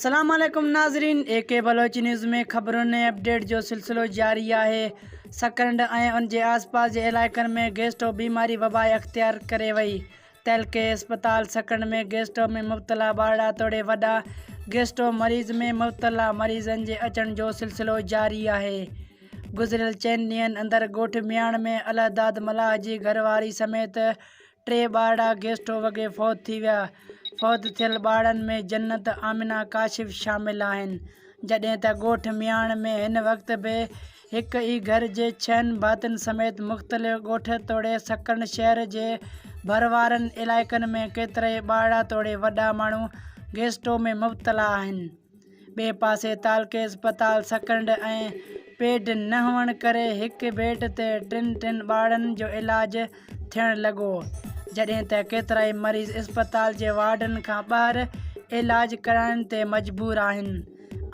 अस्सलाम वालेकुम नाज़रीन, AK बलोच न्यूज़ में ख़बरों ने अपडेट जो सिलसिलो जारी है। सकंड ऐं उन जे आसपास के इलाइक़नि में गैस्ट्रो बीमारी वबा अख्तियार करे वई। तहलके अस्पताल सकंड में गैस्ट्रो में मुब्तला ॿारड़ा तोड़े वॾा गैस्ट्रो मरीज़ में मुब्तला मरीज़नि जे अचण जो सिलसिलो जारी है। गुज़िरियल 4 ॾींहंनि अंदरि ॻोठ मियाण में अलहदाद मलाह जी घरवारी समेत 3 ॿारड़ा गैस्ट्रो वॻे फ़ौत थी विया। फ़ौत थियल ॿारनि में जन्नत आमिना काशिफ़ शामिल आहिनि, जॾहिं त ॻोठ मियाण में हिन वक़्त बि हिक ई घर जे 6 भातियुनि समेत मुख़्तलिफ़ ॻोठ तोड़े सकंड शहर जे भरवारनि इलाइक़नि में केतिराई ॿारड़ा तोड़े वॾा माण्हू गैस्ट्रो में मुब्तला आहिनि। ॿिए पासे तालके अस्पताल सकंड ऐं पेड न हुअण करे हिक बेड ते 3 ॿारनि जो इलाज थियण लॻो, जॾहिं त केतिराई मरीज़ अस्पताल जे वार्डनि खां ॿाहिरि इलाज कराइण ते मजबूर आहिनि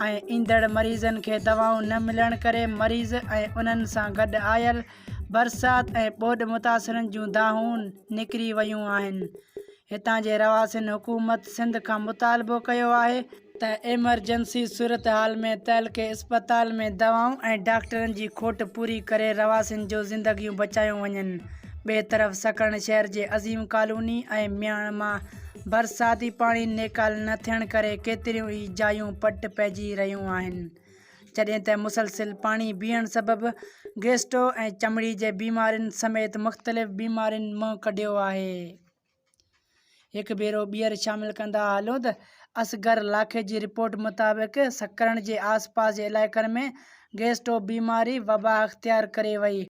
ऐं ईंदड़ मरीज़नि खे दवाऊं न मिलण करे मरीज़ ऐं उन्हनि सां गॾु आयल बरसात ऐं ॿोॾि मुतासिरनि जूं दाहूं निकिरी वयूं आहिनि। हितां जे रवासिन हुकूमत सिंध खां मुतालबो कयो आहे त एमरजेंसी सूरत हाल में तहलके अस्पताल में दवाऊं ऐं डॉक्टरनि जी खोट पूरी करे रवासिन जो ज़िंदगियूं बचायूं वञनि। ॿिए तरफ़ सकंड शहर जे अज़ीम कॉलोनी ऐं मियाण मां बरसाती पाणी नेकाल न थियण करे केतिरियूं ई जायूं पट पइजी रहियूं आहिनि, जॾहिं त मुसलसिल पाणी बीहण सबबि गैस्ट्रो ऐं चमड़ी जे बीमारियुनि समेत मुख़्तलिफ़ बीमारियुनि मुंहुं कढियो आहे। हिकु भेरो ॿीहर शामिल कंदा हलो त असगर लाखे जी रिपोर्ट मुताबिक़ सकंड जे आसपास जे इलाइक़नि में गैस्ट्रो बीमारी वबा अख्तियार करे वई।